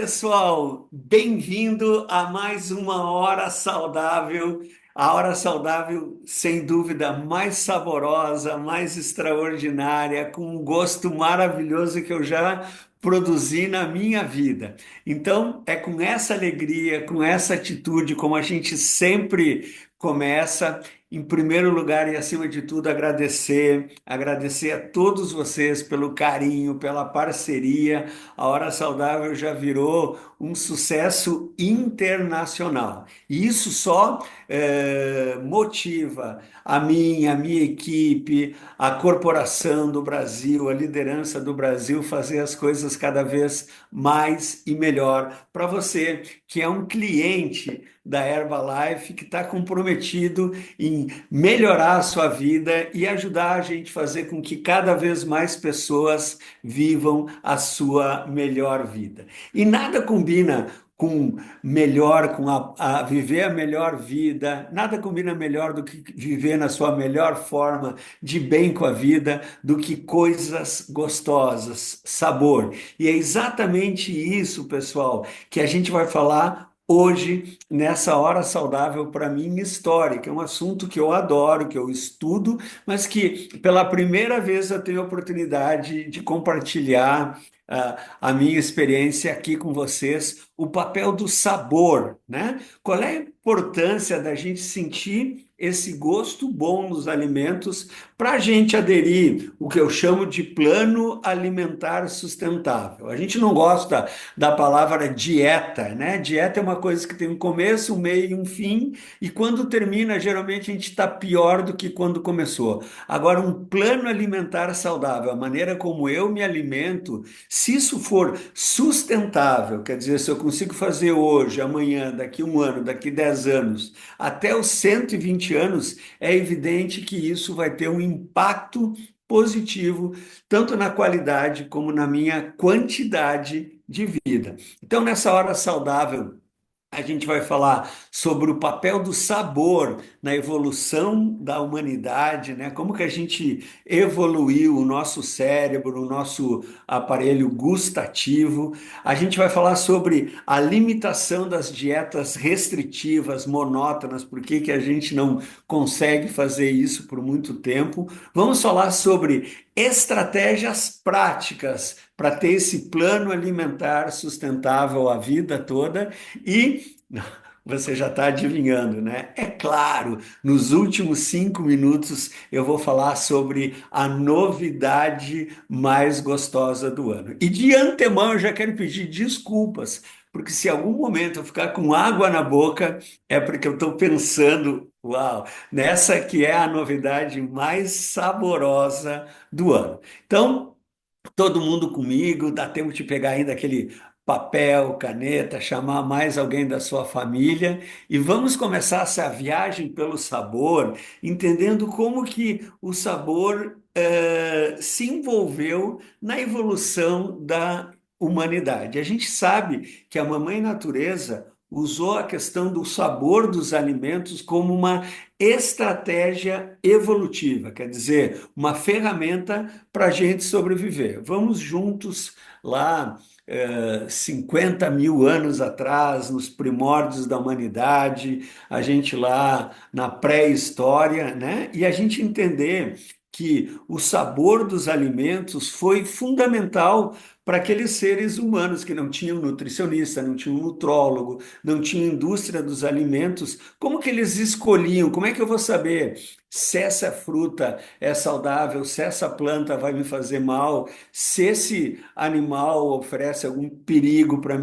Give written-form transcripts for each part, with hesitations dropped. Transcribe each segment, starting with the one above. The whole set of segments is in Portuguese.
pessoal, bem-vindo a mais uma Hora Saudável. A Hora Saudável, sem dúvida, mais saborosa, mais extraordinária, com um gosto maravilhoso que eu já produzi na minha vida. Então, é com essa alegria, com essa atitude, como a gente sempre começa. Em primeiro lugar e acima de tudo, agradecer a todos vocês pelo carinho, pela parceria. A Hora Saudável já virou um sucesso internacional. E isso só motiva a minha equipe, a corporação do Brasil, a liderança do Brasil fazer as coisas cada vez mais e melhor para você, que é um cliente da Herbalife, que está comprometido em melhorar a sua vida e ajudar a gente a fazer com que cada vez mais pessoas vivam a sua melhor vida. E nada combina com melhor, a viver a melhor vida, nada combina melhor do que viver na sua melhor forma, de bem com a vida, do que coisas gostosas, sabor. E é exatamente isso, pessoal, que a gente vai falar hoje nessa hora saudável para mim histórica. É um assunto que eu adoro, que eu estudo, mas que pela primeira vez eu tenho a oportunidade de compartilhar a minha experiência aqui com vocês, o papel do sabor, né? Qual é a importância da gente sentir esse gosto bom nos alimentos para a gente aderir o que eu chamo de plano alimentar sustentável. A gente não gosta da palavra dieta, né? Dieta é uma coisa que tem um começo, um meio e um fim, e quando termina, geralmente a gente está pior do que quando começou. Agora, um plano alimentar saudável, a maneira como eu me alimento, se isso for sustentável, quer dizer, se eu consigo fazer hoje, amanhã, daqui um ano, daqui 10 anos, até os 120 anos, é evidente que isso vai ter um impacto positivo, tanto na qualidade como na minha quantidade de vida. Então, nessa hora saudável, a gente vai falar sobre o papel do sabor na evolução da humanidade, né? Como que a gente evoluiu o nosso cérebro, o nosso aparelho gustativo. A gente vai falar sobre a limitação das dietas restritivas, monótonas, por que que a gente não consegue fazer isso por muito tempo. Vamos falar sobre estratégias práticas para ter esse plano alimentar sustentável a vida toda e você já está adivinhando, né? É claro, nos últimos 5 minutos eu vou falar sobre a novidade mais gostosa do ano. E de antemão eu já quero pedir desculpas, porque se em algum momento eu ficar com água na boca, é porque eu estou pensando, uau, nessa que é a novidade mais saborosa do ano. Então, todo mundo comigo, dá tempo de pegar ainda aquele papel, caneta, chamar mais alguém da sua família e vamos começar essa viagem pelo sabor, entendendo como que o sabor se envolveu na evolução da humanidade. A gente sabe que a mamãe natureza usou a questão do sabor dos alimentos como uma estratégia evolutiva, quer dizer, uma ferramenta para a gente sobreviver. Vamos juntos lá, 50 mil anos atrás, nos primórdios da humanidade, a gente lá na pré-história, né? E a gente entender que o sabor dos alimentos foi fundamental para aqueles seres humanos que não tinham nutricionista, não tinham nutrólogo, não tinham indústria dos alimentos. Como que eles escolhiam? Como é que eu vou saber se essa fruta é saudável, se essa planta vai me fazer mal, se esse animal oferece algum perigo para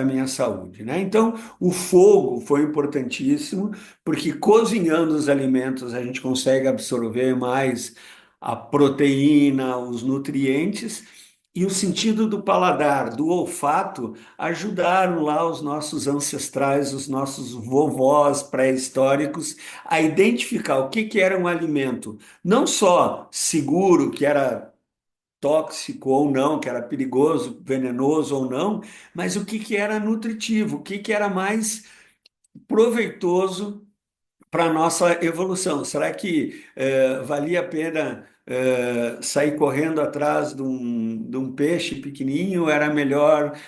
minha saúde, né? Então, o fogo foi importantíssimo, porque cozinhando os alimentos a gente consegue absorver mais a proteína, os nutrientes. E o sentido do paladar, do olfato, ajudaram lá os nossos ancestrais, os nossos vovós pré-históricos a identificar o que que era um alimento, não só seguro, que era tóxico ou não, que era perigoso, venenoso ou não, mas o que que era nutritivo, o que que era mais proveitoso para a nossa evolução. Será que valia a pena sair correndo atrás de um peixe pequenininho? Era melhor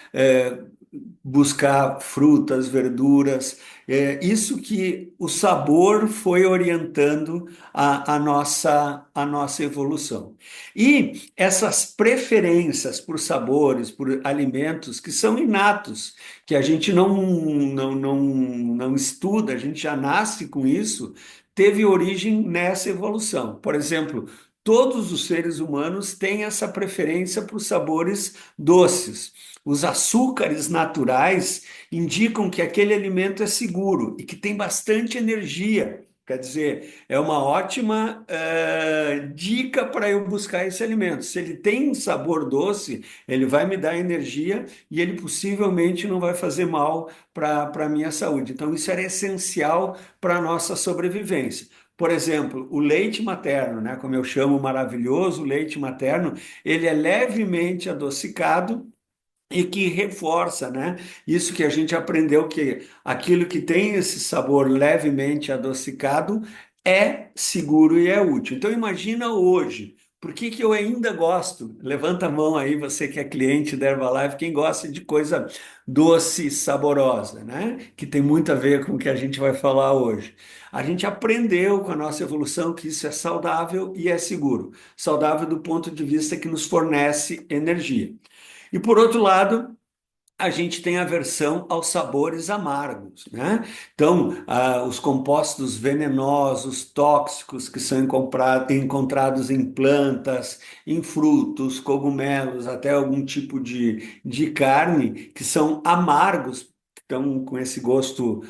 buscar frutas, verduras. É, isso que o sabor foi orientando a nossa evolução. E essas preferências por sabores, por alimentos que são inatos, que a gente não estuda, a gente já nasce com isso, teve origem nessa evolução. Por exemplo, todos os seres humanos têm essa preferência por sabores doces. Os açúcares naturais indicam que aquele alimento é seguro e que tem bastante energia. Quer dizer, é uma ótima dica para eu buscar esse alimento. Se ele tem sabor doce, ele vai me dar energia e ele possivelmente não vai fazer mal para a minha saúde. Então, isso era essencial para a nossa sobrevivência. Por exemplo, o leite materno, né, como eu chamo maravilhoso, o leite materno, ele é levemente adocicado e que reforça, né? Isso que a gente aprendeu que aquilo que tem esse sabor levemente adocicado é seguro e é útil. Então imagina hoje, por que que eu ainda gosto? Levanta a mão aí, você que é cliente da Herbalife, quem gosta de coisa doce, saborosa, né? Que tem muito a ver com o que a gente vai falar hoje. A gente aprendeu com a nossa evolução que isso é saudável e é seguro. Saudável do ponto de vista que nos fornece energia. E por outro lado, a gente tem aversão aos sabores amargos, né? Então, os compostos venenosos, tóxicos, que são encontrados em plantas, em frutos, cogumelos, até algum tipo de carne, que são amargos, então com esse gosto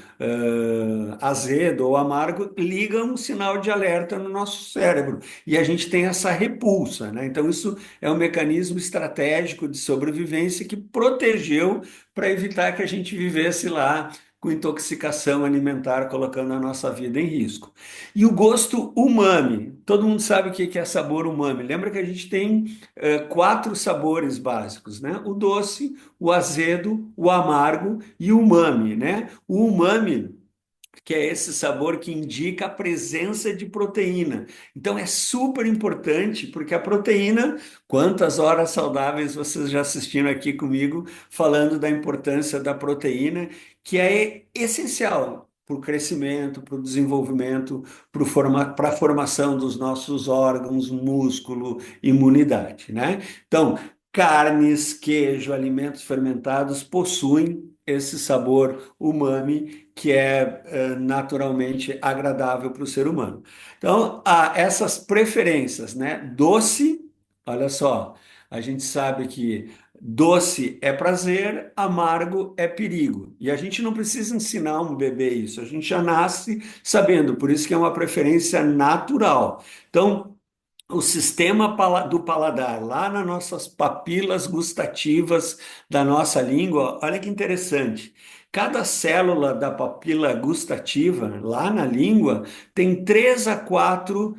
azedo ou amargo, ligam um sinal de alerta no nosso cérebro. E a gente tem essa repulsa, né? Então, isso é um mecanismo estratégico de sobrevivência que protegeu para evitar que a gente vivesse lá com intoxicação alimentar, colocando a nossa vida em risco. E o gosto umami. Todo mundo sabe o que é sabor umami. Lembra que a gente tem quatro sabores básicos, né? O doce, o azedo, o amargo e o umami, né? O umami que é esse sabor que indica a presença de proteína. Então é super importante, porque a proteína, quantas horas saudáveis vocês já assistiram aqui comigo falando da importância da proteína, que é essencial para o crescimento, para o desenvolvimento, para a formação dos nossos órgãos, músculo, imunidade, né? Então, carnes, queijo, alimentos fermentados possuem esse sabor umami que é naturalmente agradável para o ser humano. Então, há essas preferências, né? Doce, olha só, a gente sabe que doce é prazer, amargo é perigo. E a gente não precisa ensinar um bebê isso, a gente já nasce sabendo, por isso que é uma preferência natural. Então, o sistema do paladar, lá nas nossas papilas gustativas da nossa língua, olha que interessante. Cada célula da papila gustativa, lá na língua, tem três a quatro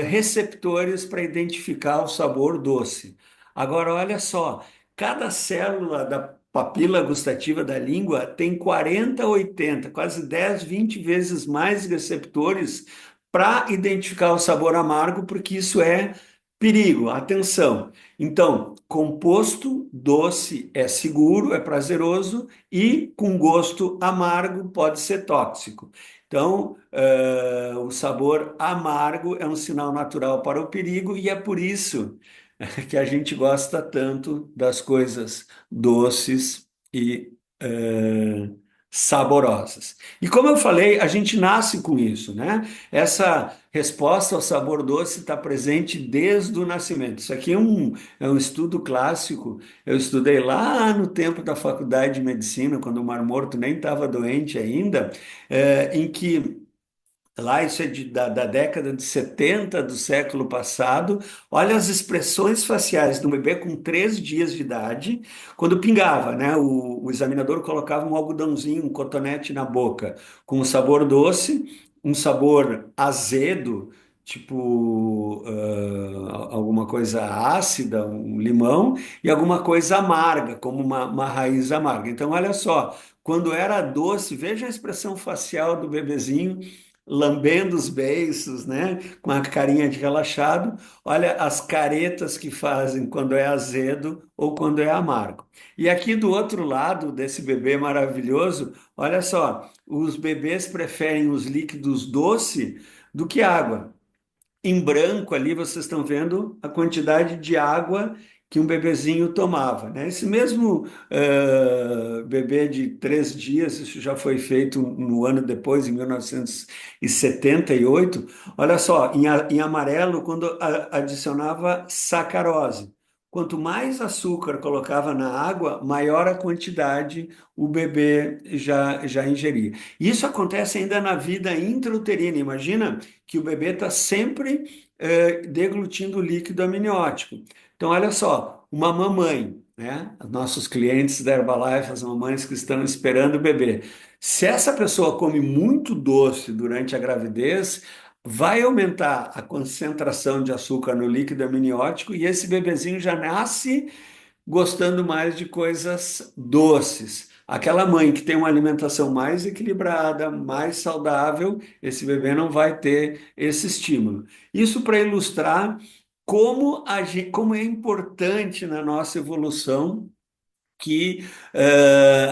receptores para identificar o sabor doce. Agora, olha só, cada célula da papila gustativa da língua tem 40 a 80, quase 10, 20 vezes mais receptores para identificar o sabor amargo, porque isso é perigo, atenção. Então, composto doce é seguro, é prazeroso e com gosto amargo pode ser tóxico. Então, o sabor amargo é um sinal natural para o perigo e é por isso que a gente gosta tanto das coisas doces e saborosas. E como eu falei, a gente nasce com isso, né? Essa resposta ao sabor doce está presente desde o nascimento. Isso aqui é um estudo clássico. Eu estudei lá no tempo da faculdade de medicina, quando o Mar Morto nem estava doente ainda, em que lá, isso é da década de 70 do século passado. Olha as expressões faciais do bebê com 3 dias de idade, quando pingava, né? O examinador colocava um algodãozinho, um cotonete na boca, com um sabor doce, um sabor azedo, tipo alguma coisa ácida, um limão, e alguma coisa amarga, como uma raiz amarga. Então, olha só, quando era doce, veja a expressão facial do bebezinho lambendo os beiços, né? Com a carinha de relaxado. Olha as caretas que fazem quando é azedo ou quando é amargo. E aqui do outro lado desse bebê maravilhoso, olha só, os bebês preferem os líquidos doce do que água. Em branco ali vocês estão vendo a quantidade de água que um bebezinho tomava, né? Esse mesmo bebê de 3 dias, isso já foi feito no ano depois, em 1978. Olha só, em amarelo, quando adicionava sacarose. Quanto mais açúcar colocava na água, maior a quantidade o bebê já ingeria. Isso acontece ainda na vida intrauterina. Imagina que o bebê está sempre deglutindo líquido amniótico. Então, olha só, uma mamãe, né? Nossos clientes da Herbalife, as mamães que estão esperando o bebê. Se essa pessoa come muito doce durante a gravidez, vai aumentar a concentração de açúcar no líquido amniótico e esse bebezinho já nasce gostando mais de coisas doces. Aquela mãe que tem uma alimentação mais equilibrada, mais saudável, esse bebê não vai ter esse estímulo. Isso para ilustrar como é importante na nossa evolução que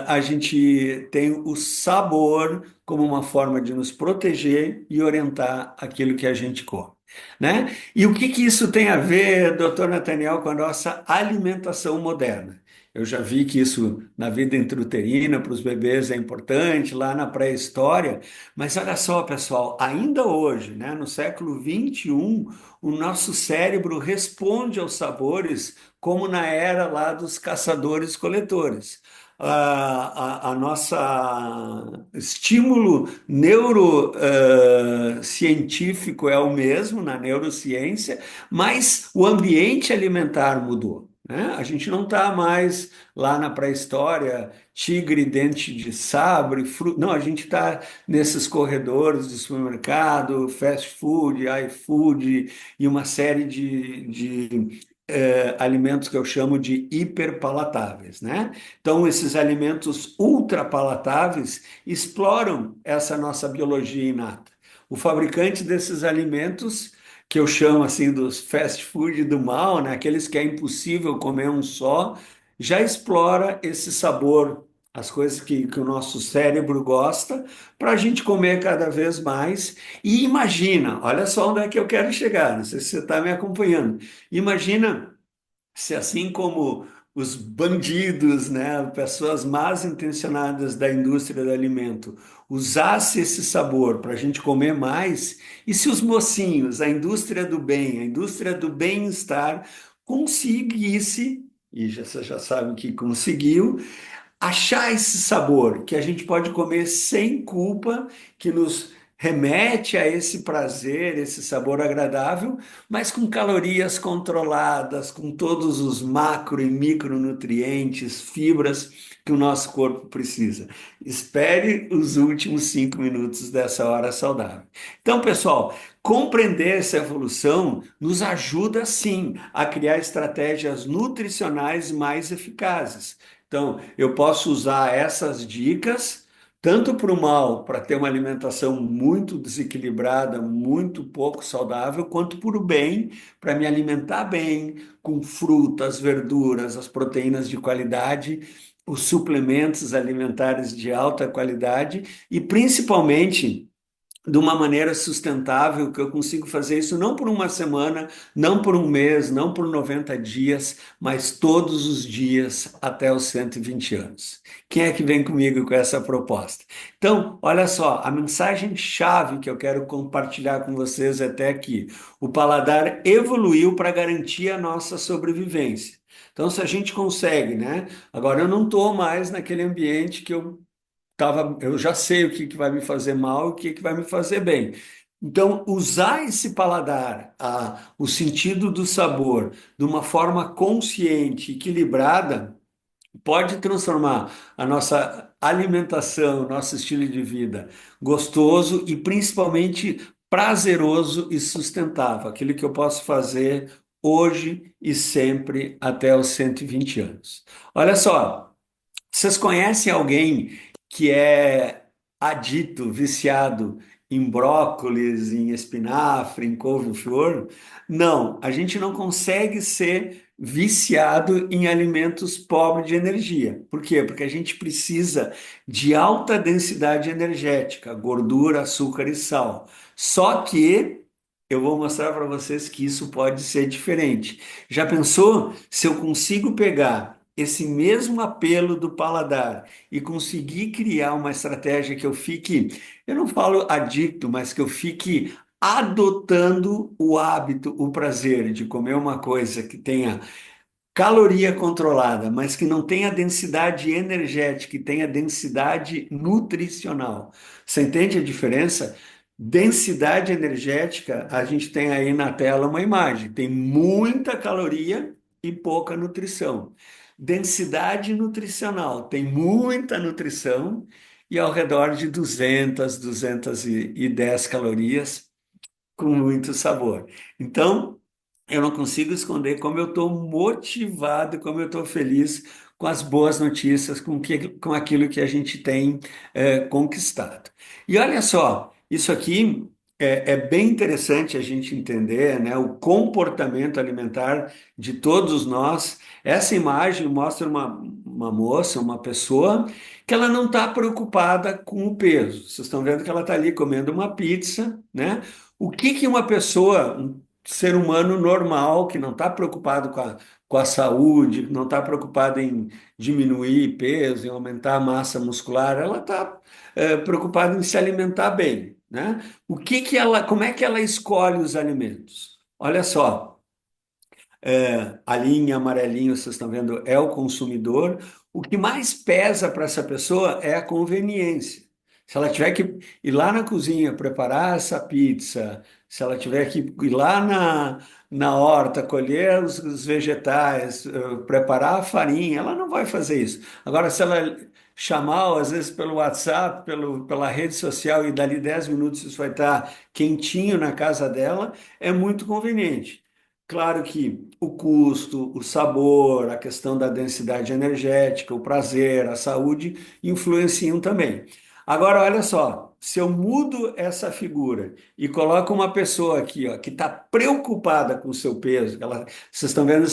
a gente tem o sabor como uma forma de nos proteger e orientar aquilo que a gente come, né? E o que que isso tem a ver, doutor Nathaniel, com a nossa alimentação moderna? Eu já vi que isso na vida intrauterina para os bebês é importante, lá na pré-história, mas olha só, pessoal, ainda hoje, né, no século XXI, o nosso cérebro responde aos sabores como na era lá dos caçadores-coletores. A nossa estímulo neurocientífico é o mesmo na neurociência, mas o ambiente alimentar mudou, né? A gente não está mais lá na pré-história, tigre, dente de sabre, fruta. Não, a gente está nesses corredores de supermercado, fast food, iFood e uma série de alimentos que eu chamo de hiperpalatáveis, né? Então, esses alimentos ultrapalatáveis exploram essa nossa biologia inata. O fabricante desses alimentos, que eu chamo assim dos fast food do mal, né? Aqueles que é impossível comer um só, já explora esse sabor, as coisas que o nosso cérebro gosta, para a gente comer cada vez mais. E imagina, olha só onde é que eu quero chegar, não sei se você está me acompanhando. Imagina se assim como os bandidos, né, pessoas más intencionadas da indústria do alimento, usasse esse sabor para a gente comer mais, e se os mocinhos, a indústria do bem, a indústria do bem-estar, conseguisse, e você já sabe que conseguiu, achar esse sabor que a gente pode comer sem culpa, que nos remete a esse prazer, esse sabor agradável, mas com calorias controladas, com todos os macro e micronutrientes, fibras que o nosso corpo precisa. Espere os últimos 5 minutos dessa hora saudável. Então, pessoal, compreender essa evolução nos ajuda sim a criar estratégias nutricionais mais eficazes. Então, eu posso usar essas dicas tanto para o mal, para ter uma alimentação muito desequilibrada, muito pouco saudável, quanto para o bem, para me alimentar bem, com frutas, verduras, as proteínas de qualidade, os suplementos alimentares de alta qualidade e principalmente de uma maneira sustentável, que eu consigo fazer isso não por uma semana, não por um mês, não por 90 dias, mas todos os dias até os 120 anos. Quem é que vem comigo com essa proposta? Então, olha só, a mensagem-chave que eu quero compartilhar com vocês é até aqui. O paladar evoluiu para garantir a nossa sobrevivência. Então, se a gente consegue, né? Agora, eu não estou mais naquele ambiente que eu já sei o que vai me fazer mal e o que vai me fazer bem. Então, usar esse paladar, o sentido do sabor, de uma forma consciente, equilibrada, pode transformar a nossa alimentação, nosso estilo de vida gostoso e principalmente prazeroso e sustentável, aquilo que eu posso fazer hoje e sempre até os 120 anos. Olha só. Vocês conhecem alguém que é adito, viciado em brócolis, em espinafre, em couve-flor. Não, a gente não consegue ser viciado em alimentos pobres de energia. Por quê? Porque a gente precisa de alta densidade energética, gordura, açúcar e sal. Só que eu vou mostrar para vocês que isso pode ser diferente. Já pensou se eu consigo pegar esse mesmo apelo do paladar e conseguir criar uma estratégia que eu fique, eu não falo adicto, mas que eu fique adotando o hábito, o prazer de comer uma coisa que tenha caloria controlada, mas que não tenha densidade energética, que tenha densidade nutricional. Você entende a diferença? Densidade energética, a gente tem aí na tela uma imagem, tem muita caloria e pouca nutrição. Densidade nutricional, tem muita nutrição e ao redor de 200, 210 calorias com muito sabor. Então, eu não consigo esconder como eu estou motivado, como eu estou feliz com as boas notícias, com aquilo que a gente tem conquistado. E olha só, isso aqui é bem interessante a gente entender, né, o comportamento alimentar de todos nós. Essa imagem mostra uma moça, uma pessoa, que ela não está preocupada com o peso. Vocês estão vendo que ela está ali comendo uma pizza, né? O que que uma pessoa, um ser humano normal, que não está preocupado com a saúde, que não está preocupado em diminuir peso, em aumentar a massa muscular, ela está preocupada em se alimentar bem, né? O que que ela, como é que ela escolhe os alimentos? Olha só, a linha amarelinha, vocês estão vendo, é o consumidor. O que mais pesa para essa pessoa é a conveniência. Se ela tiver que ir lá na cozinha preparar essa pizza, se ela tiver que ir lá na horta colher os vegetais, preparar a farinha, ela não vai fazer isso. Agora, se ela chamar, às vezes pelo WhatsApp, pela rede social, e dali 10 minutos isso vai estar quentinho na casa dela, é muito conveniente. Claro que o custo, o sabor, a questão da densidade energética, o prazer, a saúde influenciam também. Agora, olha só, se eu mudo essa figura e coloco uma pessoa aqui, ó, que está preocupada com o seu peso, vocês estão vendo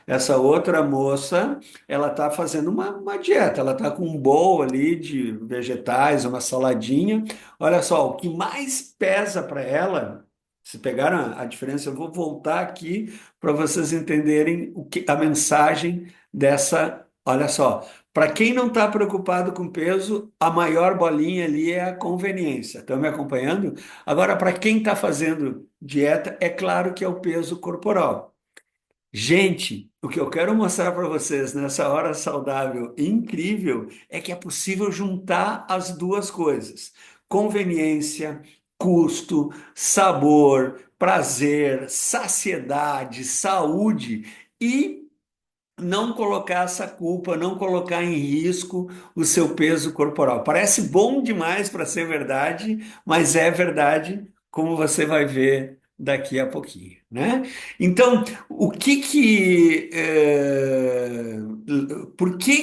essa outra moça, ela está fazendo uma dieta, ela está com um bowl ali de vegetais, uma saladinha. Olha só, o que mais pesa para ela. Se pegaram a diferença, eu vou voltar aqui para vocês entenderem a mensagem dessa. Olha só, para quem não está preocupado com peso, a maior bolinha ali é a conveniência. Estão me acompanhando? Agora, para quem está fazendo dieta, é claro que é o peso corporal. Gente, o que eu quero mostrar para vocês nessa hora saudável incrível é que é possível juntar as duas coisas: conveniência, custo, sabor, prazer, saciedade, saúde e não colocar essa culpa, não colocar em risco o seu peso corporal. Parece bom demais para ser verdade, mas é verdade, como você vai ver daqui a pouquinho, né? Então, por que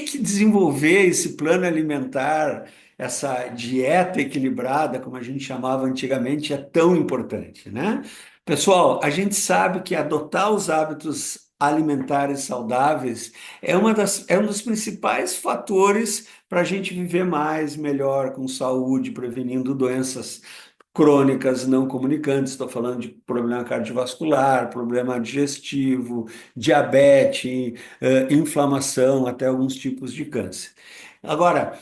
que desenvolver esse plano alimentar, essa dieta equilibrada, como a gente chamava antigamente, é tão importante, né? Pessoal, a gente sabe que adotar os hábitos alimentares saudáveis é um dos principais fatores para a gente viver mais, melhor, com saúde, prevenindo doenças crônicas não comunicantes. Estou falando de problema cardiovascular, problema digestivo, diabetes, inflamação, até alguns tipos de câncer. Agora,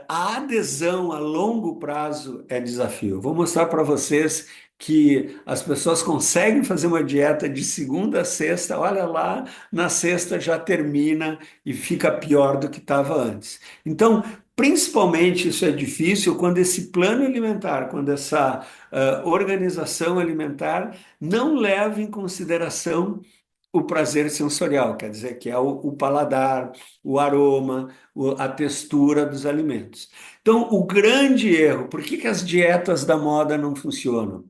a adesão a longo prazo é desafio. Eu vou mostrar para vocês que as pessoas conseguem fazer uma dieta de segunda a sexta, olha lá, na sexta já termina e fica pior do que estava antes. Então, principalmente isso é difícil quando esse plano alimentar, quando essa organização alimentar não leva em consideração o prazer sensorial, quer dizer, que é o paladar, o aroma, a textura dos alimentos. Então, o grande erro, por que que as dietas da moda não funcionam?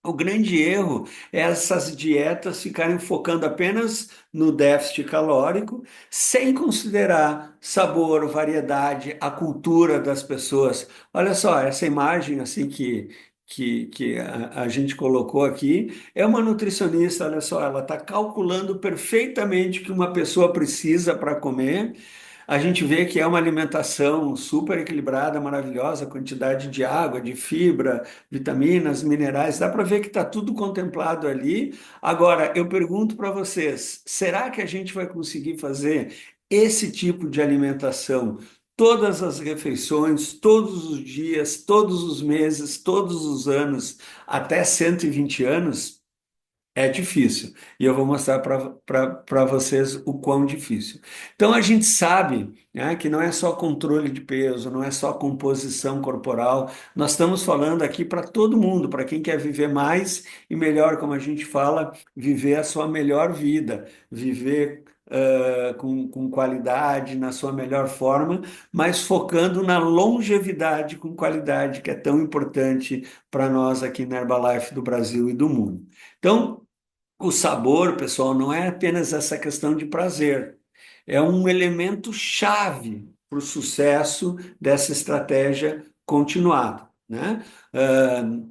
O grande erro é essas dietas ficarem focando apenas no déficit calórico, sem considerar sabor, variedade, a cultura das pessoas. Olha só, essa imagem assim que a gente colocou aqui é uma nutricionista, olha só, ela está calculando perfeitamente o que uma pessoa precisa para comer. A gente vê que é uma alimentação super equilibrada, maravilhosa, quantidade de água, de fibra, vitaminas, minerais, dá para ver que está tudo contemplado ali. Agora, eu pergunto para vocês: será que a gente vai conseguir fazer esse tipo de alimentação todas as refeições, todos os dias, todos os meses, todos os anos, até 120 anos? É difícil. E eu vou mostrar para vocês o quão difícil. Então, a gente sabe, né, que não é só controle de peso, não é só composição corporal. Nós estamos falando aqui para todo mundo, para quem quer viver mais e melhor, como a gente fala, viver a sua melhor vida, viver com qualidade, na sua melhor forma, mas focando na longevidade com qualidade, que é tão importante para nós aqui na Herbalife do Brasil e do mundo. Então, o sabor, pessoal, não é apenas essa questão de prazer, é um elemento chave para o sucesso dessa estratégia continuada, né?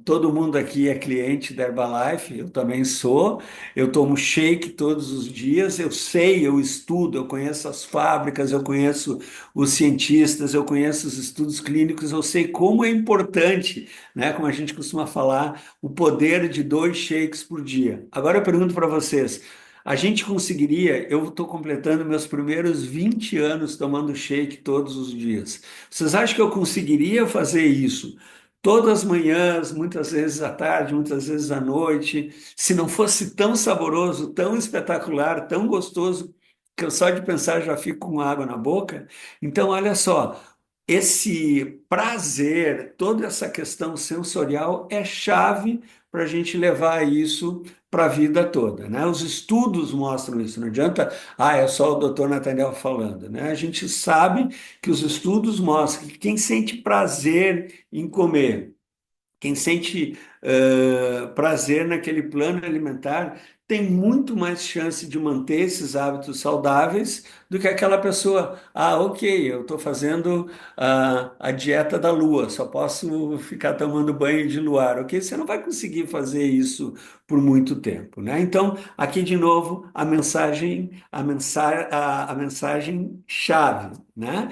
Todo mundo aqui é cliente da Herbalife, eu também sou. Eu tomo shake todos os dias, eu sei, eu estudo, eu conheço as fábricas, eu conheço os cientistas, eu conheço os estudos clínicos, eu sei como é importante, né? Como a gente costuma falar, o poder de 2 shakes por dia. Agora eu pergunto para vocês, a gente conseguiria, eu estou completando meus primeiros 20 anos tomando shake todos os dias. Vocês acham que eu conseguiria fazer isso todas as manhãs, muitas vezes à tarde, muitas vezes à noite, se não fosse tão saboroso, tão espetacular, tão gostoso, que eu só de pensar já fico com água na boca? Então, olha só, esse prazer, toda essa questão sensorial é chave para a gente levar isso para a vida toda, né? Os estudos mostram isso, não adianta, é só o doutor Nathaniel falando, né? A gente sabe que os estudos mostram que quem sente prazer em comer, quem sente prazer naquele plano alimentar tem muito mais chance de manter esses hábitos saudáveis do que aquela pessoa, ok, eu estou fazendo a dieta da lua, só posso ficar tomando banho de luar, ok? Você não vai conseguir fazer isso por muito tempo, né? Então, aqui de novo, a mensagem chave, né?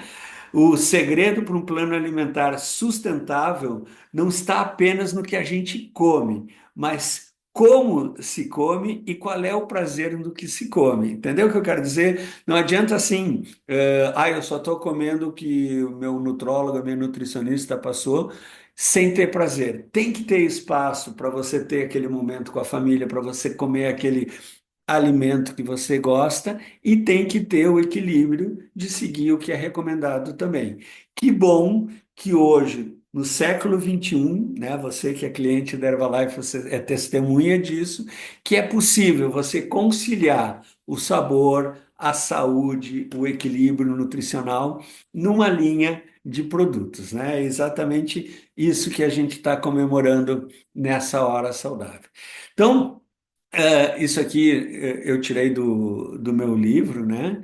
O segredo para um plano alimentar sustentável não está apenas no que a gente come, mas como se come e qual é o prazer do que se come. Entendeu o que eu quero dizer? Não adianta assim, eu só estou comendo o que o meu nutrólogo, a minha nutricionista passou, sem ter prazer. Tem que ter espaço para você ter aquele momento com a família, para você comer aquele alimento que você gosta e tem que ter o equilíbrio de seguir o que é recomendado também. Que bom que hoje, no século XXI, né, você que é cliente da Herbalife, você é testemunha disso, que é possível você conciliar o sabor, a saúde, o equilíbrio nutricional numa linha de produtos, né? É exatamente isso que a gente está comemorando nessa hora saudável. Então, isso aqui eu tirei do meu livro, né?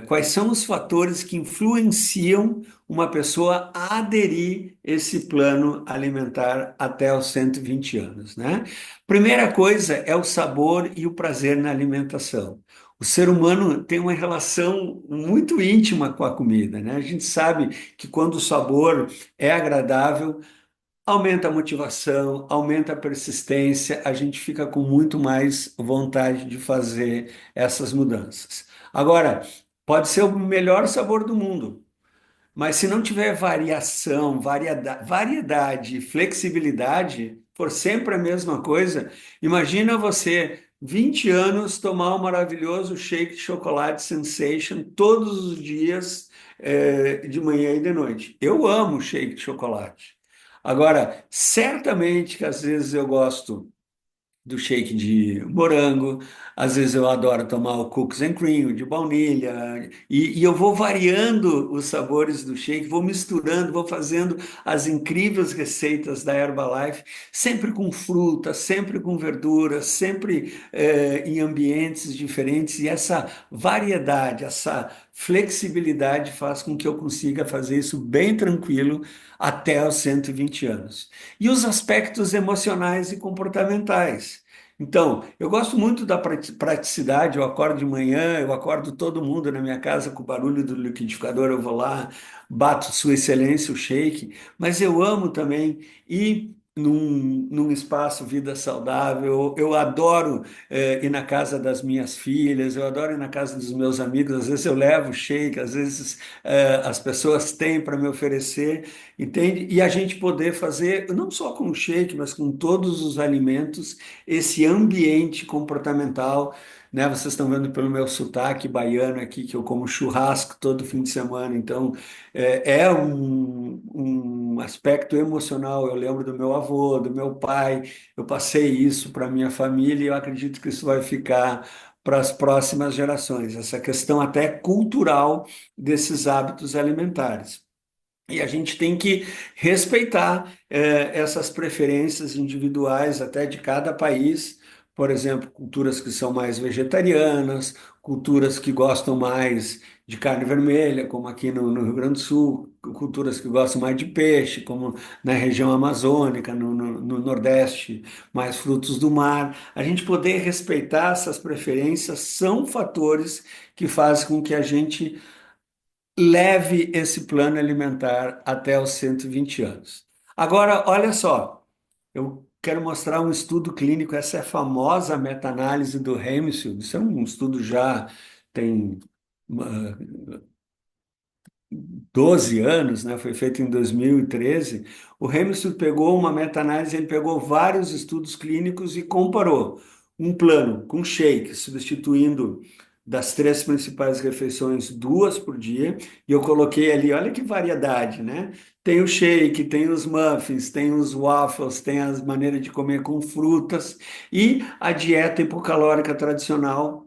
Quais são os fatores que influenciam uma pessoa a aderir esse plano alimentar até os 120 anos, né? Primeira coisa é o sabor e o prazer na alimentação. O ser humano tem uma relação muito íntima com a comida, né? A gente sabe que quando o sabor é agradável, aumenta a motivação, aumenta a persistência, a gente fica com muito mais vontade de fazer essas mudanças. Agora, pode ser o melhor sabor do mundo, mas se não tiver variação, variedade, flexibilidade, for sempre a mesma coisa, imagina você 20 anos tomar um maravilhoso shake de chocolate Sensation todos os dias, de manhã e de noite. Eu amo shake de chocolate. Agora, certamente que às vezes eu gosto do shake de morango, às vezes eu adoro tomar o cookies and cream, o de baunilha, e eu vou variando os sabores do shake, vou misturando, vou fazendo as incríveis receitas da Herbalife, sempre com fruta, sempre com verdura, sempre em ambientes diferentes, e essa variedade, essa flexibilidade faz com que eu consiga fazer isso bem tranquilo até os 120 anos. E os aspectos emocionais e comportamentais. Então, eu gosto muito da praticidade. Eu acordo de manhã, eu acordo todo mundo na minha casa com o barulho do liquidificador, eu vou lá, bato Sua Excelência o shake, mas eu amo também ir num espaço vida saudável. Eu adoro ir na casa das minhas filhas, eu adoro ir na casa dos meus amigos. Às vezes eu levo shake, às vezes as pessoas têm para me oferecer. Entende? E a gente poder fazer, não só com o shake, mas com todos os alimentos, esse ambiente comportamental, né? Vocês estão vendo pelo meu sotaque baiano aqui, que eu como churrasco todo fim de semana, então é um aspecto emocional. Eu lembro do meu avô, do meu pai, eu passei isso para minha família e eu acredito que isso vai ficar para as próximas gerações, essa questão até cultural desses hábitos alimentares. E a gente tem que respeitar essas preferências individuais até de cada país. Por exemplo, culturas que são mais vegetarianas, culturas que gostam mais de carne vermelha, como aqui no Rio Grande do Sul, culturas que gostam mais de peixe, como na região amazônica, no Nordeste, mais frutos do mar. A gente poder respeitar essas preferências são fatores que fazem com que a gente leve esse plano alimentar até os 120 anos. Agora, olha só, eu quero mostrar um estudo clínico, essa é a famosa meta-análise do Hamill. Isso é um estudo já tem 12 anos, né? Foi feito em 2013. O Hamilton pegou uma meta-análise, ele pegou vários estudos clínicos e comparou um plano com shake, substituindo das três principais refeições, duas por dia, e eu coloquei ali, olha que variedade, né? Tem o shake, tem os muffins, tem os waffles, tem as maneiras de comer com frutas, e a dieta hipocalórica tradicional,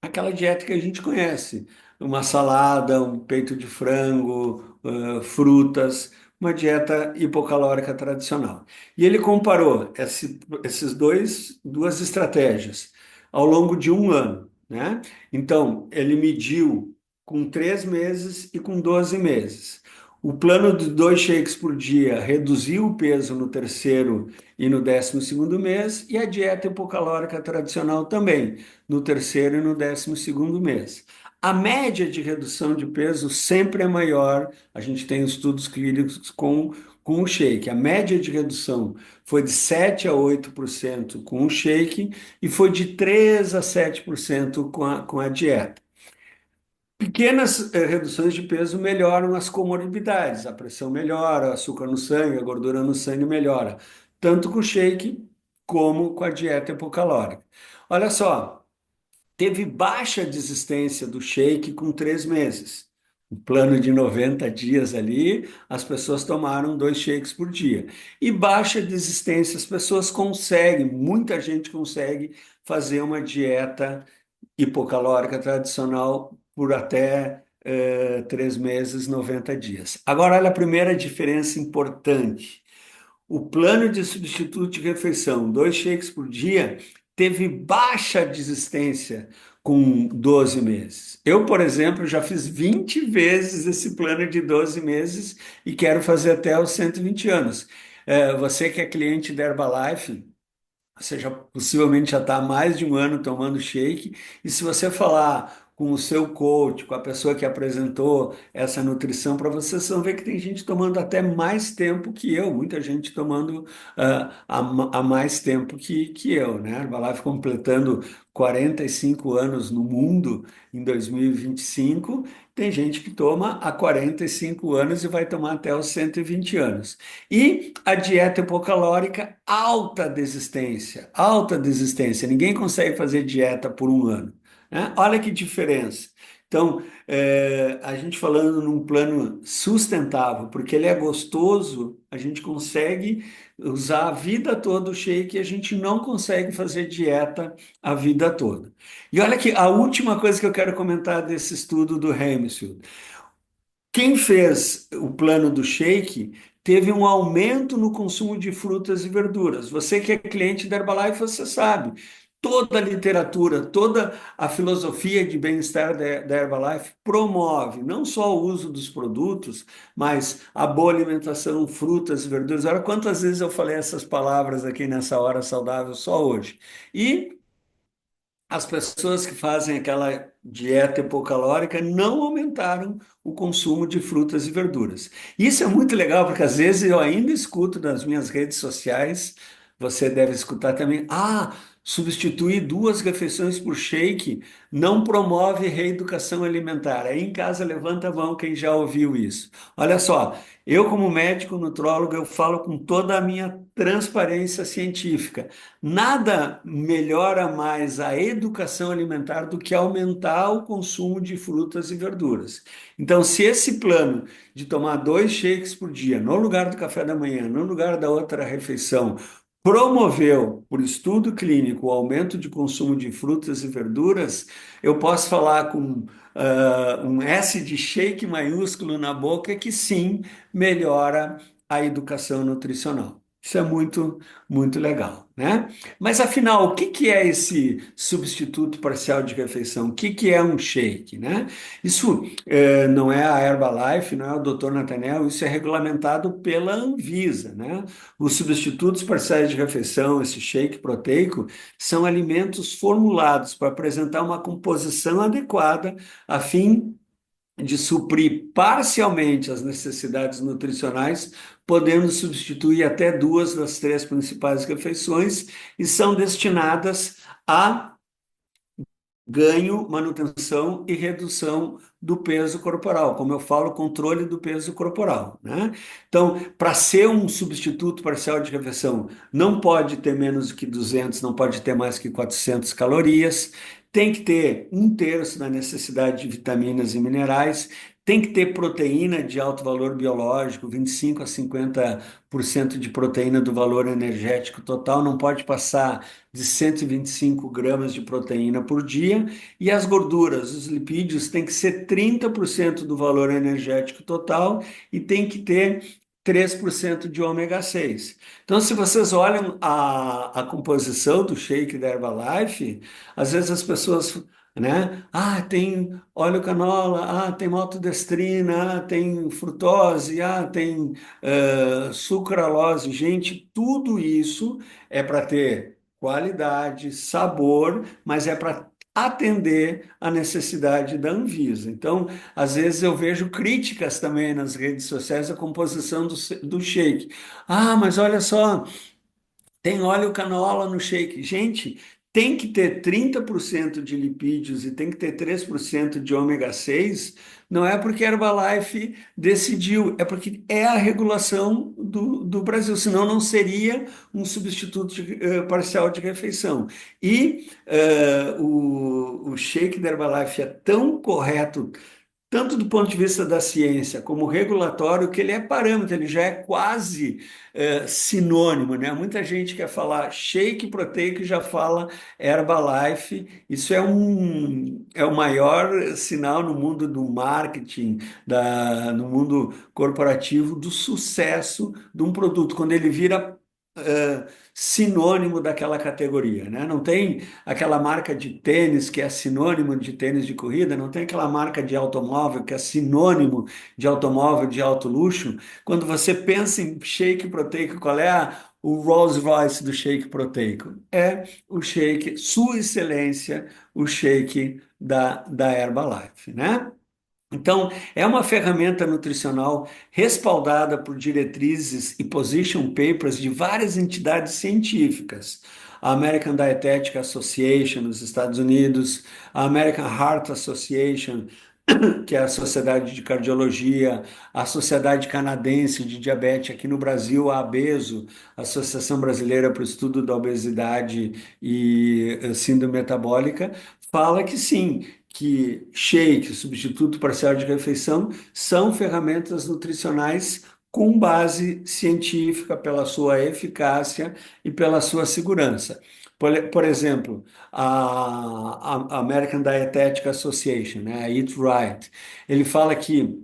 aquela dieta que a gente conhece, uma salada, um peito de frango, frutas, uma dieta hipocalórica tradicional. E ele comparou esses duas estratégias ao longo de um ano, né? Então, ele mediu com 3 meses e com 12 meses. O plano de 2 shakes por dia reduziu o peso no terceiro e no 12º mês, e a dieta hipocalórica tradicional também no terceiro e no 12º mês. A média de redução de peso sempre é maior. A gente tem estudos clínicos com o shake. A média de redução foi de 7 a 8% com o shake e foi de 3 a 7% com a dieta. Pequenas reduções de peso melhoram as comorbidades, a pressão melhora, o açúcar no sangue, a gordura no sangue melhora, tanto com o shake como com a dieta hipocalórica. Olha só, teve baixa desistência do shake com 3 meses. Um plano de 90 dias ali, as pessoas tomaram 2 shakes por dia. E baixa desistência, as pessoas conseguem, muita gente consegue fazer uma dieta hipocalórica tradicional por até 3 meses, 90 dias. Agora, olha a primeira diferença importante. O plano de substituto de refeição, 2 shakes por dia, teve baixa desistência com 12 meses. Eu, por exemplo, já fiz 20 vezes esse plano de 12 meses e quero fazer até os 120 anos. Você que é cliente da Herbalife, você já possivelmente já está há mais de um ano tomando shake, e se você falar com o seu coach, com a pessoa que apresentou essa nutrição para você, vocês vão ver que tem gente tomando até mais tempo que eu, muita gente tomando há mais tempo que eu, né? A Herbalife completando 45 anos no mundo em 2025, tem gente que toma há 45 anos e vai tomar até os 120 anos. E a dieta hipocalórica, alta desistência, alta desistência. Ninguém consegue fazer dieta por um ano, né? Olha que diferença. Então, a gente falando num plano sustentável, porque ele é gostoso, a gente consegue usar a vida toda o shake e a gente não consegue fazer dieta a vida toda. E olha que a última coisa que eu quero comentar desse estudo do Hemesfield. Quem fez o plano do shake teve um aumento no consumo de frutas e verduras. Você que é cliente da Herbalife, você sabe. Toda a literatura, toda a filosofia de bem-estar da Herbalife promove não só o uso dos produtos, mas a boa alimentação, frutas e verduras. Olha quantas vezes eu falei essas palavras aqui nessa hora saudável só hoje. E as pessoas que fazem aquela dieta hipocalórica não aumentaram o consumo de frutas e verduras. Isso é muito legal, porque às vezes eu ainda escuto nas minhas redes sociais, você deve escutar também, substituir 2 refeições por shake não promove reeducação alimentar. Aí em casa levanta a mão quem já ouviu isso. Olha só, eu como médico nutrólogo, eu falo com toda a minha transparência científica. Nada melhora mais a educação alimentar do que aumentar o consumo de frutas e verduras. Então, se esse plano de tomar 2 shakes por dia, no lugar do café da manhã, no lugar da outra refeição, promoveu, por estudo clínico, o aumento de consumo de frutas e verduras, eu posso falar com um S de shake maiúsculo na boca que sim, melhora a educação nutricional. Isso é muito, muito legal, né? Mas afinal, o que que é esse substituto parcial de refeição? O que que é um shake, né? Isso não é a Herbalife, não é o Dr. Nathanael, isso é regulamentado pela Anvisa, né? Os substitutos parciais de refeição, esse shake proteico, são alimentos formulados para apresentar uma composição adequada a fim de suprir parcialmente as necessidades nutricionais, podendo substituir até 2 das 3 principais refeições, e são destinadas a ganho, manutenção e redução do peso corporal, como eu falo, controle do peso corporal, né? Então, para ser um substituto parcial de refeição, não pode ter menos do que 200, não pode ter mais que 400 calorias, tem que ter 1/3 da necessidade de vitaminas e minerais, tem que ter proteína de alto valor biológico, 25 a 50% de proteína do valor energético total, não pode passar de 125 gramas de proteína por dia, e as gorduras, os lipídios, tem que ser 30% do valor energético total e tem que ter 3% de ômega 6. Então, se vocês olham a composição do shake da Herbalife, às vezes as pessoas, né? Tem óleo canola, tem maltodestrina, tem frutose, tem sucralose. Gente, tudo isso é para ter qualidade, sabor, mas é para atender a necessidade da Anvisa. Então, às vezes eu vejo críticas também nas redes sociais à composição do shake. Mas olha só, tem óleo canola no shake. Gente, tem que ter 30% de lipídios e tem que ter 3% de ômega 6. Não é porque a Herbalife decidiu, é porque é a regulação do Brasil, senão não seria um substituto parcial de refeição. E o shake da Herbalife é tão correto tanto do ponto de vista da ciência como regulatório, que ele é parâmetro, ele já é quase sinônimo, né? Muita gente quer falar shake proteico e já fala Herbalife. Isso é o maior sinal no mundo do marketing, no mundo corporativo, do sucesso de um produto, quando ele vira sinônimo daquela categoria, né? Não tem aquela marca de tênis que é sinônimo de tênis de corrida, não tem aquela marca de automóvel que é sinônimo de automóvel de alto luxo. Quando você pensa em shake proteico, qual é o Rolls Royce do shake proteico? É o shake, Sua Excelência, o shake da Herbalife, né? Então, é uma ferramenta nutricional respaldada por diretrizes e position papers de várias entidades científicas. A American Dietetic Association nos Estados Unidos, a American Heart Association, que é a Sociedade de Cardiologia, a Sociedade Canadense de Diabetes, aqui no Brasil, a ABESO, Associação Brasileira para o Estudo da Obesidade e Síndrome Metabólica, fala que sim, que shake, substituto parcial de refeição, são ferramentas nutricionais com base científica pela sua eficácia e pela sua segurança. Por exemplo, a American Dietetic Association, né, a Eat Right, ele fala que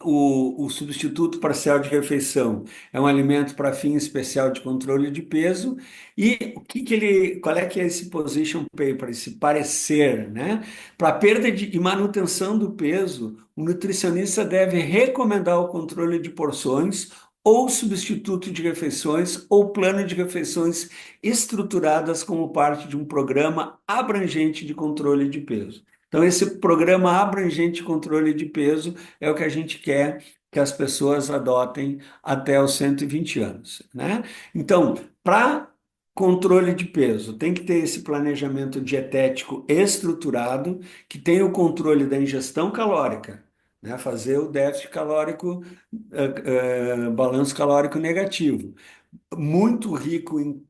o substituto parcial de refeição é um alimento para fim especial de controle de peso. E qual é que é esse position paper, esse parecer, né? Para perda e manutenção do peso, o nutricionista deve recomendar o controle de porções ou substituto de refeições ou plano de refeições estruturadas como parte de um programa abrangente de controle de peso. Então, esse programa abrangente de controle de peso é o que a gente quer que as pessoas adotem até os 120 anos, né? Então, para controle de peso, tem que ter esse planejamento dietético estruturado, que tem o controle da ingestão calórica, né? Fazer o déficit calórico, balanço calórico negativo, muito rico em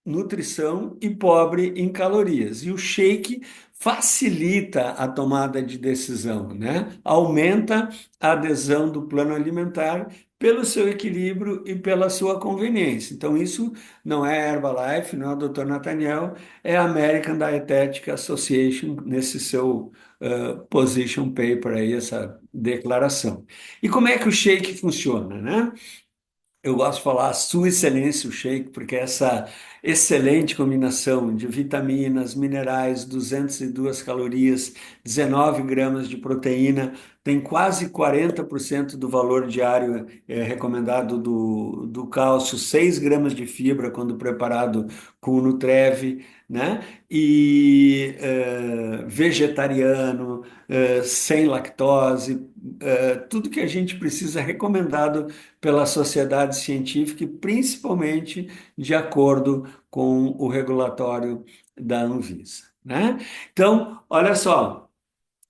nutrição e pobre em calorias. E o shake facilita a tomada de decisão, né? Aumenta a adesão do plano alimentar pelo seu equilíbrio e pela sua conveniência. Então, isso não é Herbalife, não é o Dr. Nathaniel, é a American Dietetic Association nesse seu position paper aí, essa declaração. E como é que o shake funciona, né? Eu gosto de falar Sua Excelência o Shake, porque essa excelente combinação de vitaminas, minerais, 202 calorias, 19 gramas de proteína, tem quase 40% do valor diário recomendado do cálcio, 6 gramas de fibra quando preparado com o Nutrev, né? E vegetariano, sem lactose, tudo que a gente precisa recomendado pela sociedade científica e principalmente de acordo com o regulatório da Anvisa, né? Então, olha só,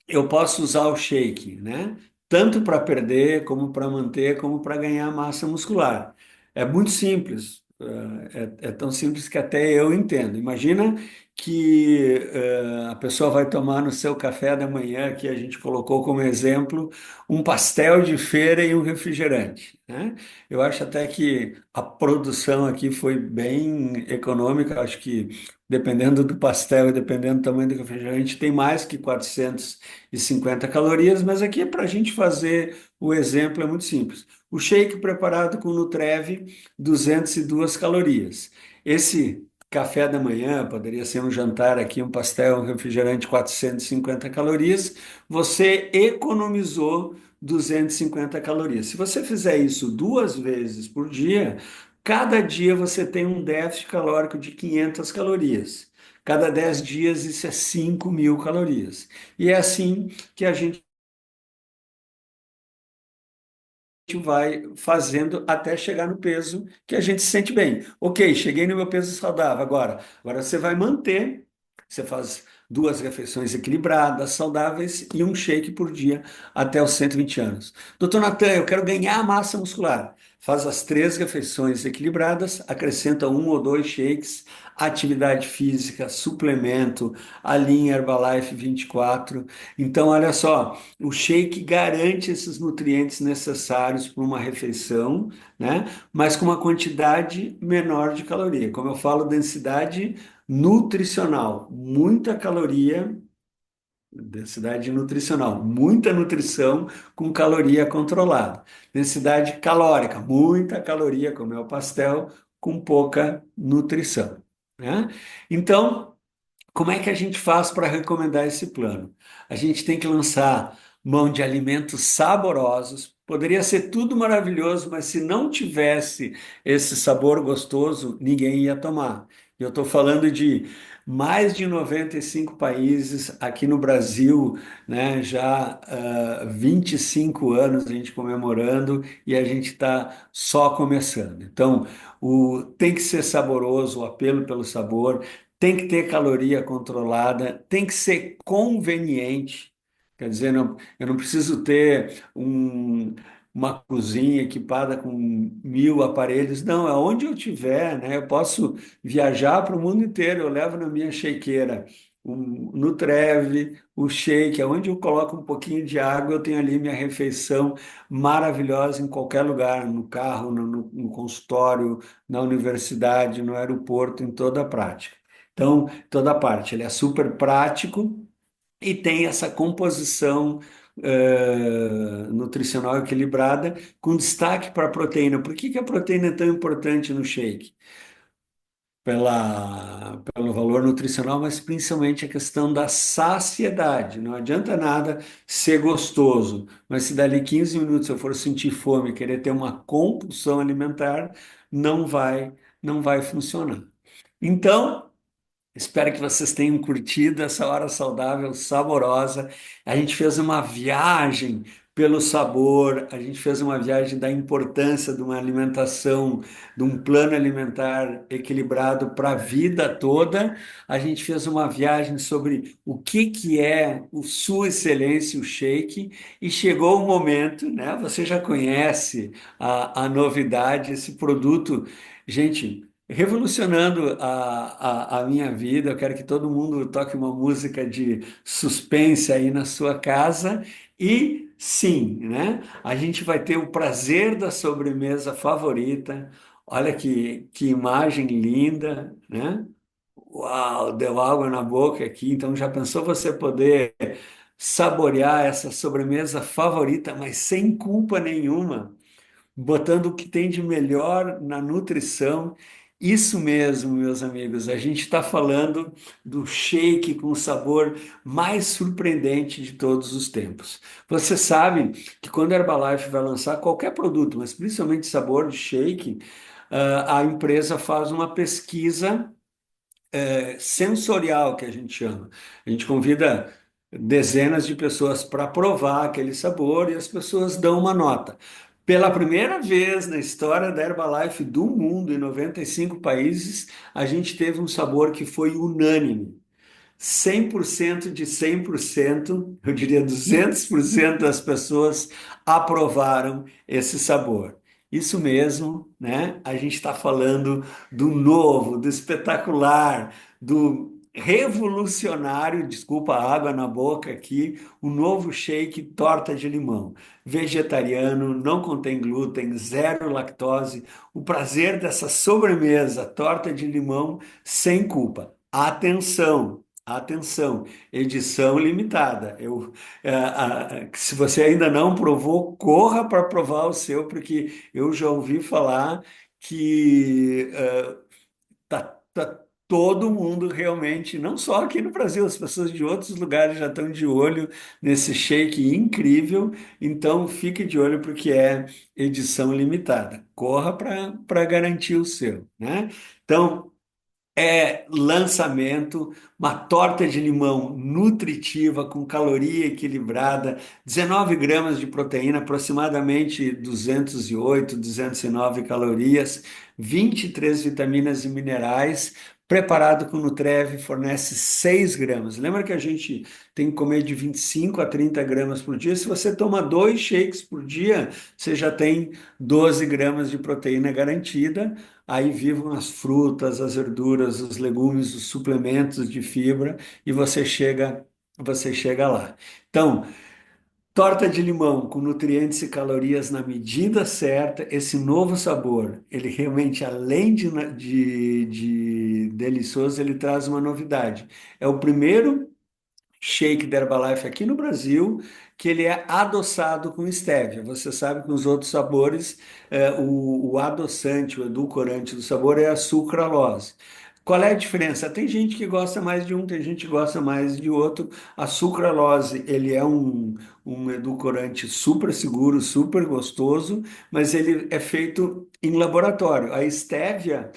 eu posso usar o shake, né? Tanto para perder, como para manter, como para ganhar massa muscular. É muito simples. É tão simples que até eu entendo. Imagina que a pessoa vai tomar no seu café da manhã, que a gente colocou como exemplo, um pastel de feira e um refrigerante, né? Eu acho até que a produção aqui foi bem econômica. Acho que dependendo do pastel e dependendo do tamanho do refrigerante, tem mais que 450 calorias, mas aqui para a gente fazer o exemplo é muito simples. O shake preparado com Nutrev, 202 calorias. Esse café da manhã, poderia ser um jantar aqui, um pastel, um refrigerante, 450 calorias, você economizou 250 calorias. Se você fizer isso 2 vezes por dia, cada dia você tem um déficit calórico de 500 calorias. Cada 10 dias, isso é 5.000 calorias. E é assim que a gente vai fazendo até chegar no peso que a gente se sente bem. Ok, cheguei no meu peso saudável agora você vai manter, você faz 2 refeições equilibradas, saudáveis e um shake por dia até os 120 anos. Doutor Natan, eu quero ganhar massa muscular. Faz as 3 refeições equilibradas, acrescenta 1 ou 2 shakes, atividade física, suplemento, a linha Herbalife 24. Então, olha só, o shake garante esses nutrientes necessários para uma refeição, né? Mas com uma quantidade menor de caloria. Como eu falo, densidade nutricional, muita caloria, densidade nutricional, muita nutrição com caloria controlada. Densidade calórica, muita caloria, como é o pastel, com pouca nutrição, né? Então, como é que a gente faz para recomendar esse plano? A gente tem que lançar mão de alimentos saborosos. Poderia ser tudo maravilhoso, mas se não tivesse esse sabor gostoso, ninguém ia tomar. Eu estou falando de mais de 95 países aqui no Brasil, né? Já 25 anos a gente comemorando e a gente está só começando. Então, tem que ser saboroso, o apelo pelo sabor. Tem que ter caloria controlada, tem que ser conveniente. Quer dizer, eu não preciso ter uma cozinha equipada com 1.000 aparelhos. Não, aonde eu tiver, né? Eu posso viajar para o mundo inteiro. Eu levo na minha shakeira o Nutreve, o shake, onde eu coloco um pouquinho de água, eu tenho ali minha refeição maravilhosa em qualquer lugar, no carro, no consultório, na universidade, no aeroporto, em toda a prática. Então, toda a parte, ele é super prático e tem essa composição nutricional equilibrada, com destaque para a proteína. Por que que a proteína é tão importante no shake? Pelo valor nutricional, mas principalmente a questão da saciedade. Não adianta nada ser gostoso, mas se dali 15 minutos eu for sentir fome, querer ter uma compulsão alimentar, não vai, não vai funcionar. Então, espero que vocês tenham curtido essa hora saudável, saborosa. A gente fez uma viagem pelo sabor, a gente fez uma viagem da importância de uma alimentação, de um plano alimentar equilibrado para a vida toda. A gente fez uma viagem sobre o que é o Sua Excelência, o Shake, e chegou o momento, né? Você já conhece a novidade, esse produto. Gente, revolucionando a minha vida. Eu quero que todo mundo toque uma música de suspense aí na sua casa. E sim, né? A gente vai ter o prazer da sobremesa favorita. Olha que imagem linda, né? Uau, deu água na boca aqui. Então, já pensou você poder saborear essa sobremesa favorita, mas sem culpa nenhuma? Botando o que tem de melhor na nutrição. Isso mesmo, meus amigos, a gente está falando do shake com o sabor mais surpreendente de todos os tempos. Você sabe que quando a Herbalife vai lançar qualquer produto, mas principalmente sabor de shake, a empresa faz uma pesquisa sensorial, que a gente chama. A gente convida dezenas de pessoas para provar aquele sabor e as pessoas dão uma nota. Pela primeira vez na história da Herbalife do mundo, em 95 países, a gente teve um sabor que foi unânime. 100% de 100%, eu diria 200% das pessoas aprovaram esse sabor. Isso mesmo, né? A gente está falando do novo, do espetacular, do revolucionário, desculpa a água na boca aqui, o novo shake torta de limão. Vegetariano, não contém glúten, zero lactose. O prazer dessa sobremesa, torta de limão, sem culpa. Atenção! Atenção, edição limitada. Se você ainda não provou, corra para provar o seu, porque eu já ouvi falar que tá todo mundo realmente, não só aqui no Brasil, as pessoas de outros lugares já estão de olho nesse shake incrível. Então fique de olho porque é edição limitada. Corra para garantir o seu, né? Então lançamento, uma torta de limão nutritiva, com caloria equilibrada, 19 gramas de proteína, aproximadamente 208, 209 calorias, 23 vitaminas e minerais, preparado com Nutreve, fornece 6 gramas. Lembra que a gente tem que comer de 25 a 30 gramas por dia? Se você toma dois shakes por dia, você já tem 12 gramas de proteína garantida. Aí vivam as frutas, as verduras, os legumes, os suplementos de fibra e você chega lá. Então, torta de limão com nutrientes e calorias na medida certa, esse novo sabor, ele realmente, além de delicioso, ele traz uma novidade. É o primeiro shake da Herbalife aqui no Brasil, que ele é adoçado com estévia. Você sabe que nos outros sabores, o adoçante, o edulcorante do sabor é a sucralose. Qual é a diferença? Tem gente que gosta mais de um, tem gente que gosta mais de outro. A sucralose, ele é um edulcorante super seguro, super gostoso, mas ele é feito em laboratório. A estévia,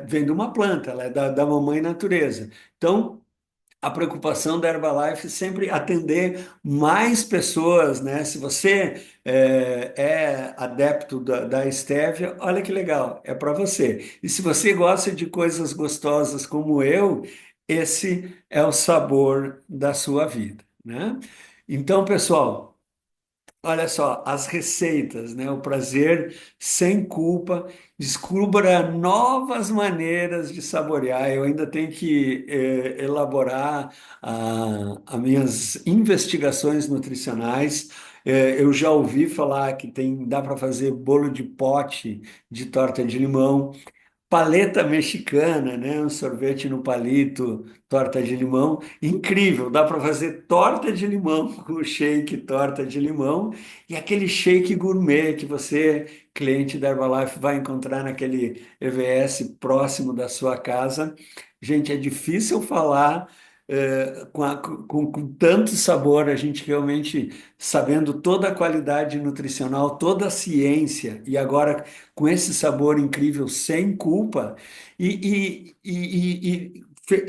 vem de uma planta, ela é da mamãe natureza. Então, a preocupação da Herbalife é sempre atender mais pessoas, né? Se você é adepto da Stevia, olha que legal, é para você. E se você gosta de coisas gostosas como eu, esse é o sabor da sua vida, né? Então, pessoal. Olha só, as receitas, né? O prazer sem culpa. Descubra novas maneiras de saborear. Eu ainda tenho que elaborar as minhas investigações nutricionais. Eu já ouvi falar que dá para fazer bolo de pote de torta de limão. Paleta mexicana, né? Um sorvete no palito, torta de limão. Incrível, dá para fazer torta de limão com shake, torta de limão e aquele shake gourmet que você, cliente da Herbalife, vai encontrar naquele EVS próximo da sua casa. Gente, é difícil falar com tanto sabor, a gente realmente sabendo toda a qualidade nutricional, toda a ciência, e agora com esse sabor incrível, sem culpa,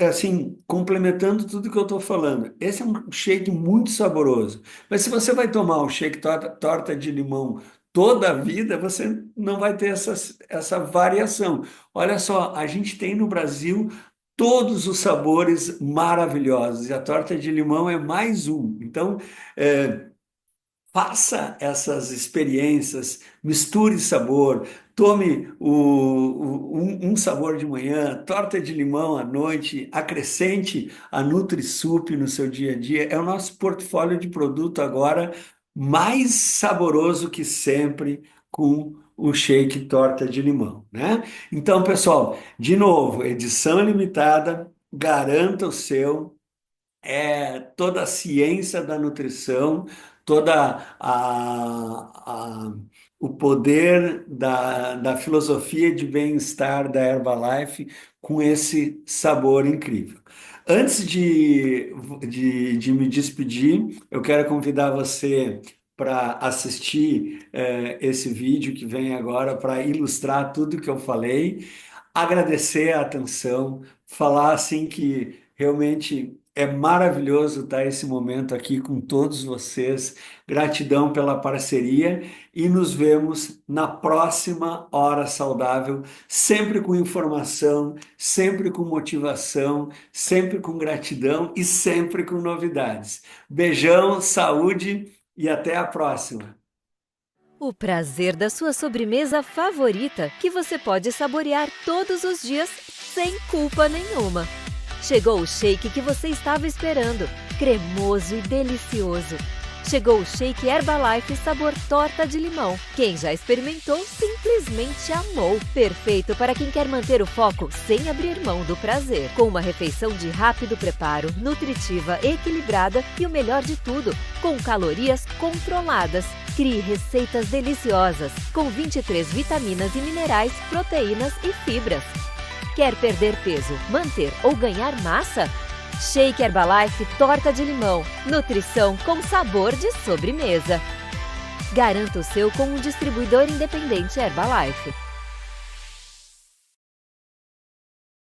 assim, complementando tudo que eu estou falando. Esse é um shake muito saboroso, mas se você vai tomar um shake torta de limão toda a vida, você não vai ter essa variação. Olha só, a gente tem no Brasil todos os sabores maravilhosos, e a torta de limão é mais um. Então, é, faça essas experiências, misture sabor, tome um sabor de manhã, torta de limão à noite, acrescente a NutriSup no seu dia a dia. É o nosso portfólio de produto agora mais saboroso que sempre com o shake torta de limão, né? Então, pessoal, de novo, edição limitada, garanta o seu toda a ciência da nutrição, toda o poder da filosofia de bem-estar da Herbalife com esse sabor incrível. Antes de me despedir, eu quero convidar você para assistir esse vídeo que vem agora para ilustrar tudo que eu falei, agradecer a atenção, falar assim que realmente é maravilhoso estar esse momento aqui com todos vocês. Gratidão pela parceria e nos vemos na próxima Hora Saudável, sempre com informação, sempre com motivação, sempre com gratidão e sempre com novidades. Beijão, saúde e até a próxima. O prazer da sua sobremesa favorita, que você pode saborear todos os dias sem culpa nenhuma. Chegou o shake que você estava esperando, cremoso e delicioso. Chegou o shake Herbalife sabor torta de limão. Quem já experimentou simplesmente amou. Perfeito para quem quer manter o foco sem abrir mão do prazer. Com uma refeição de rápido preparo, nutritiva, equilibrada e o melhor de tudo, com calorias controladas. Crie receitas deliciosas, com 23 vitaminas e minerais, proteínas e fibras. Quer perder peso, manter ou ganhar massa? Shake Herbalife torta de limão. Nutrição com sabor de sobremesa. Garanta o seu com um distribuidor independente Herbalife.